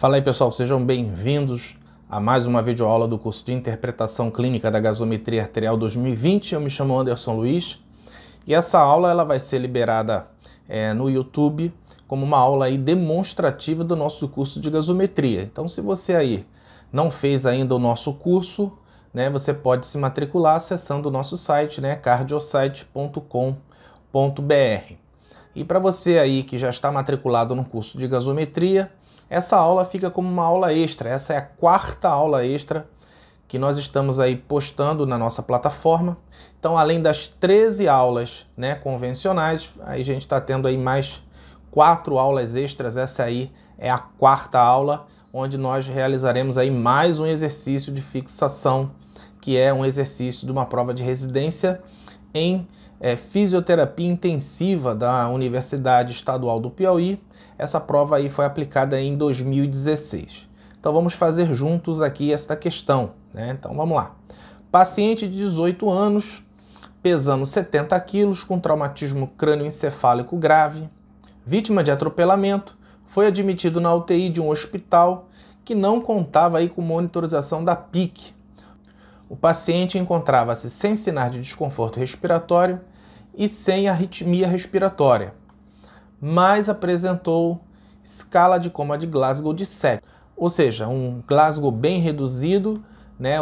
Fala aí, pessoal, sejam bem-vindos a mais uma videoaula do curso de Interpretação Clínica da Gasometria Arterial 2020. Eu me chamo Anderson Luiz e essa aula ela vai ser liberada no YouTube como uma aula aí demonstrativa do nosso curso de gasometria. Então, se você aí não fez ainda o nosso curso, você pode se matricular acessando o nosso site, cardiosite.com.br. E para você aí que já está matriculado no curso de gasometria, essa aula fica como uma aula extra. Essa é a quarta aula extra que nós estamos aí postando na nossa plataforma. Então, além das 13 aulas convencionais, aí a gente está tendo aí mais 4 aulas extras. Essa aí é a quarta aula, onde nós realizaremos aí mais um exercício de fixação, que é um exercício de uma prova de residência em fisioterapia intensiva da Universidade Estadual do Piauí. Essa prova aí foi aplicada em 2016. Então vamos fazer juntos aqui esta questão, Então vamos lá. Paciente de 18 anos, pesando 70 quilos, com traumatismo crânioencefálico grave, vítima de atropelamento, foi admitido na UTI de um hospital que não contava aí com monitorização da PIC. O paciente encontrava-se sem sinais de desconforto respiratório e sem arritmia respiratória, mas apresentou escala de coma de Glasgow de 7, ou seja, um Glasgow bem reduzido,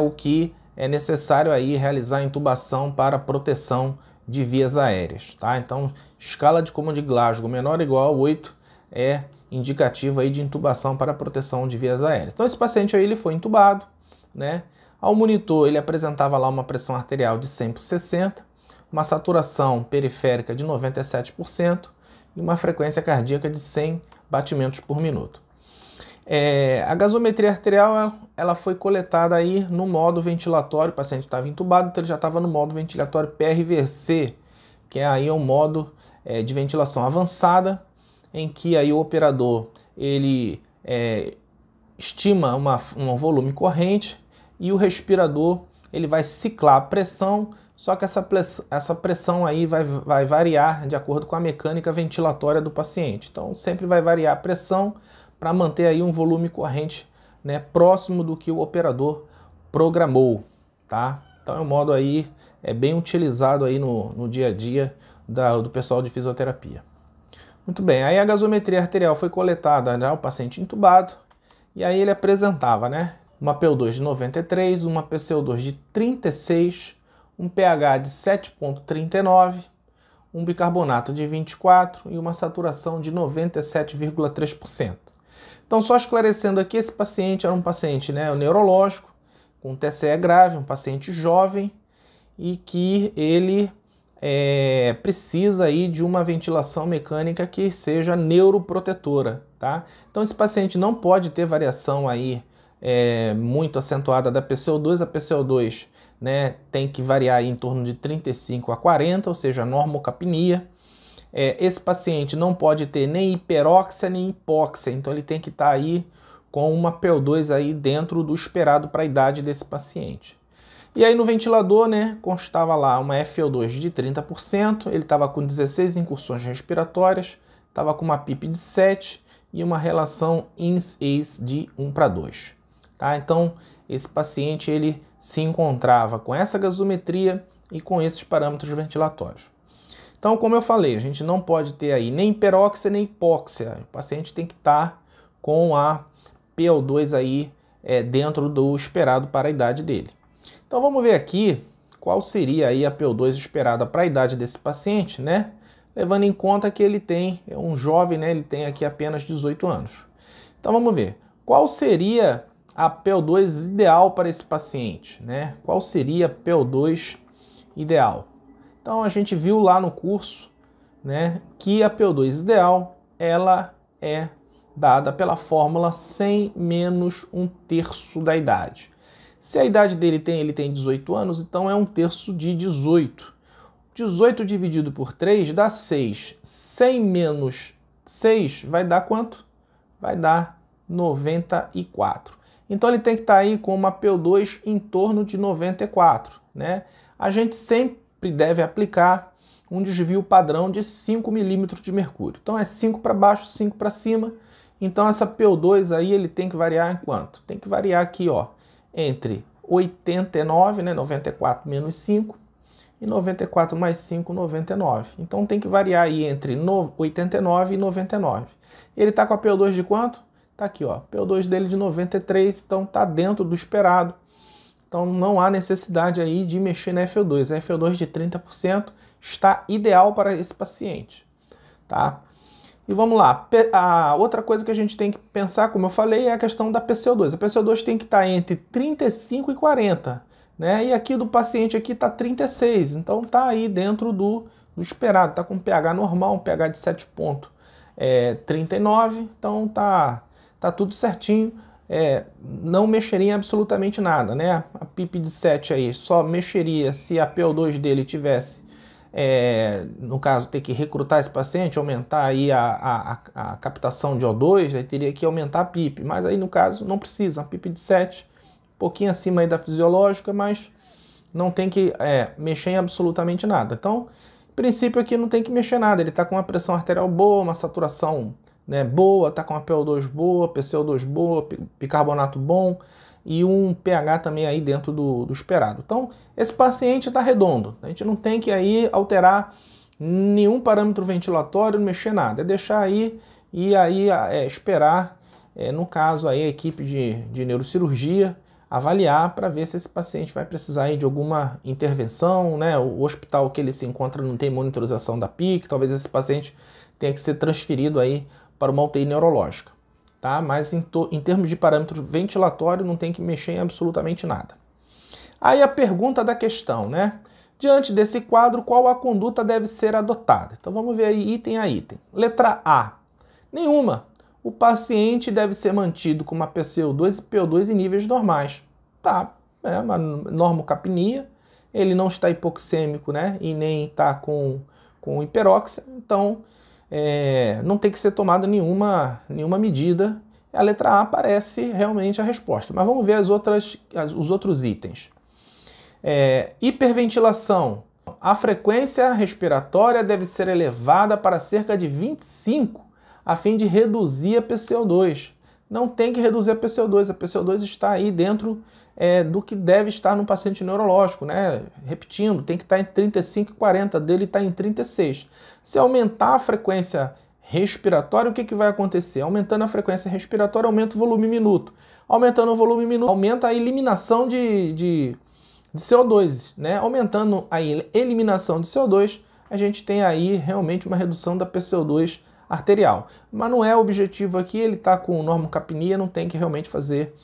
o que é necessário aí realizar a intubação para proteção de vias aéreas, tá? Então, escala de coma de Glasgow menor ou igual a 8 é indicativo aí de intubação para proteção de vias aéreas. Então, esse paciente aí ele foi intubado, Ao monitor ele apresentava lá uma pressão arterial de 100/60, uma saturação periférica de 97%, e uma frequência cardíaca de 100 batimentos por minuto. A gasometria arterial ela foi coletada aí no modo ventilatório. O paciente estava intubado, então ele já estava no modo ventilatório PRVC, que é aí um modo de ventilação avançada, em que aí o operador ele estima um volume corrente e o respirador ele vai ciclar a pressão. Só que essa pressão aí vai variar de acordo com a mecânica ventilatória do paciente. Então, sempre vai variar a pressão para manter aí um volume corrente próximo do que o operador programou, tá? Então, é um modo aí bem utilizado aí no dia a dia do pessoal de fisioterapia. Muito bem, aí a gasometria arterial foi coletada, o paciente intubado, e aí ele apresentava, uma PO2 de 93, uma PCO2 de 36, um pH de 7,39, um bicarbonato de 24 e uma saturação de 97,3%. Então, só esclarecendo aqui, esse paciente era um paciente neurológico, com TCE grave, um paciente jovem e que ele precisa aí de uma ventilação mecânica que seja neuroprotetora, tá? Então, esse paciente não pode ter variação aí muito acentuada da PCO2. A PCO2 tem que variar aí em torno de 35 a 40, ou seja, normocapnia. Esse paciente não pode ter nem hiperóxia nem hipóxia, então ele tem que estar aí com uma PO2 aí dentro do esperado para a idade desse paciente. E aí no ventilador, constava lá uma FO2 de 30%, ele estava com 16 incursões respiratórias, estava com uma PIP de 7 e uma relação INS-ACE de 1:2. Tá? Então, esse paciente ele se encontrava com essa gasometria e com esses parâmetros ventilatórios. Então, como eu falei, a gente não pode ter aí nem hiperóxia nem hipóxia. O paciente tem que estar com a PO2 aí dentro do esperado para a idade dele. Então, vamos ver aqui qual seria aí a PO2 esperada para a idade desse paciente, levando em conta que ele é um jovem, ele tem aqui apenas 18 anos. Então, vamos ver. Qual seria a PO2 ideal para esse paciente, Qual seria a PO2 ideal? Então, a gente viu lá no curso, que a PO2 ideal, ela é dada pela fórmula 100 menos 1/3 da idade. Se a idade dele ele tem 18 anos, então é 1/3 de 18. 18 dividido por 3 dá 6. 100 menos 6 vai dar quanto? Vai dar 94. Então ele tem que estar aí com uma PO2 em torno de 94, A gente sempre deve aplicar um desvio padrão de 5 milímetros de mercúrio. Então é 5 para baixo, 5 para cima, Então essa PO2 aí ele tem que variar em quanto? Tem que variar aqui, ó, entre 89, né, 94 menos 5, e 94 mais 5, 99. Então tem que variar aí entre 89 e 99. Ele está com a PO2 de quanto? Está aqui, ó, PO2 dele de 93, então está dentro do esperado. Então não há necessidade aí de mexer na FO2. A FO2 de 30% está ideal para esse paciente, tá? E vamos lá, a outra coisa que a gente tem que pensar, como eu falei, é a questão da PCO2. A PCO2 tem que estar entre 35 e 40, né? E aqui do paciente aqui está 36, então está aí dentro do esperado, está com um pH normal, um pH de 7,39, então tá tudo certinho. Não mexeria em absolutamente nada, né? A PIP de 7 aí só mexeria se a PO2 dele tivesse, no caso, ter que recrutar esse paciente, aumentar aí a captação de O2, aí teria que aumentar a PIP, mas aí no caso não precisa, a PIP de 7, um pouquinho acima aí da fisiológica, mas não tem que mexer em absolutamente nada. Então, em princípio aqui não tem que mexer nada, ele está com uma pressão arterial boa, uma saturação, né, boa, está com uma PO2 boa, PCO2 boa, bicarbonato bom e um pH também aí dentro do esperado. Então, esse paciente está redondo, a gente não tem que aí alterar nenhum parâmetro ventilatório, não mexer nada, é deixar aí e aí esperar, no caso aí a equipe de neurocirurgia avaliar para ver se esse paciente vai precisar aí de alguma intervenção, né? O hospital que ele se encontra não tem monitorização da PIC, talvez esse paciente tenha que ser transferido aí para uma UTI neurológica, tá? Mas em termos de parâmetro ventilatório não tem que mexer em absolutamente nada. Aí a pergunta da questão, né? Diante desse quadro, qual a conduta deve ser adotada? Então vamos ver aí item a item. Letra A, nenhuma. O paciente deve ser mantido com uma PCO2 e PO2 em níveis normais. Tá, uma normocapnia, ele não está hipoxêmico, né? E nem está com hiperóxia, então não tem que ser tomada nenhuma medida. A letra A parece realmente a resposta. Mas vamos ver os outros itens. Hiperventilação. A frequência respiratória deve ser elevada para cerca de 25 a fim de reduzir a PCO2. Não tem que reduzir a PCO2 está aí dentro do que deve estar no paciente neurológico, né? Repetindo, tem que estar em 35 e 40, dele está em 36. Se aumentar a frequência respiratória, o que vai acontecer? Aumentando a frequência respiratória, aumenta o volume minuto. Aumentando o volume minuto, aumenta a eliminação de CO2, né? Aumentando a eliminação de CO2, a gente tem aí realmente uma redução da PCO2 arterial. Mas não é o objetivo aqui, ele está com normocapnia, não tem que realmente fazer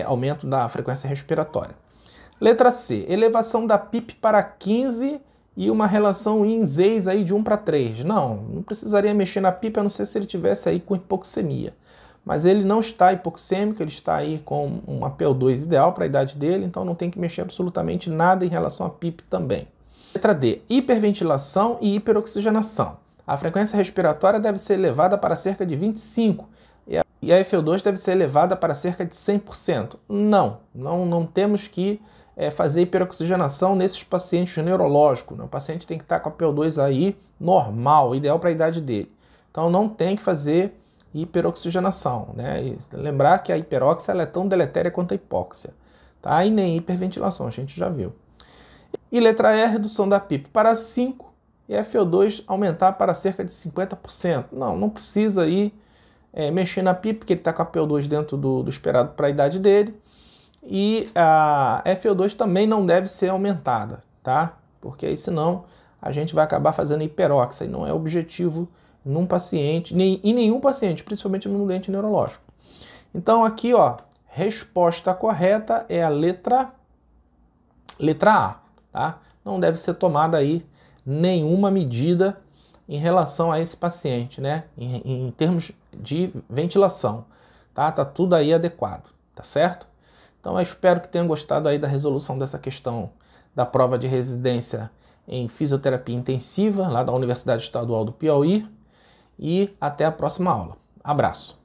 aumento da frequência respiratória. Letra C, elevação da PIP para 15 e uma relação IN-6 aí de 1 para 3. Não precisaria mexer na PIP, a não ser se ele tivesse aí com hipoxemia. Mas ele não está hipoxêmico, ele está aí com uma PO2 ideal para a idade dele, então não tem que mexer absolutamente nada em relação à PIP também. Letra D, hiperventilação e hiperoxigenação. A frequência respiratória deve ser elevada para cerca de 25 e a FO2 deve ser elevada para cerca de 100%. Não temos que fazer hiperoxigenação nesses pacientes neurológicos. O paciente tem que estar com a PO2 aí normal, ideal para a idade dele. Então não tem que fazer hiperoxigenação, né? E lembrar que a hiperóxia ela é tão deletéria quanto a hipóxia, tá? E nem hiperventilação, a gente já viu. E letra E, redução da PIP para 5 e a FO2 aumentar para cerca de 50%. Não precisa aí mexer na PIP, porque ele está com a PO2 dentro do esperado para a idade dele. E a FO2 também não deve ser aumentada, tá? Porque aí senão a gente vai acabar fazendo hiperóxia e não é objetivo num paciente, em nenhum paciente, principalmente num doente neurológico. Então aqui, ó, resposta correta é a letra A, tá? Não deve ser tomada aí nenhuma medida em relação a esse paciente, né? Em termos de ventilação, tá? Tá tudo aí adequado, tá certo? Então eu espero que tenham gostado aí da resolução dessa questão da prova de residência em fisioterapia intensiva, lá da Universidade Estadual do Piauí, e até a próxima aula. Abraço!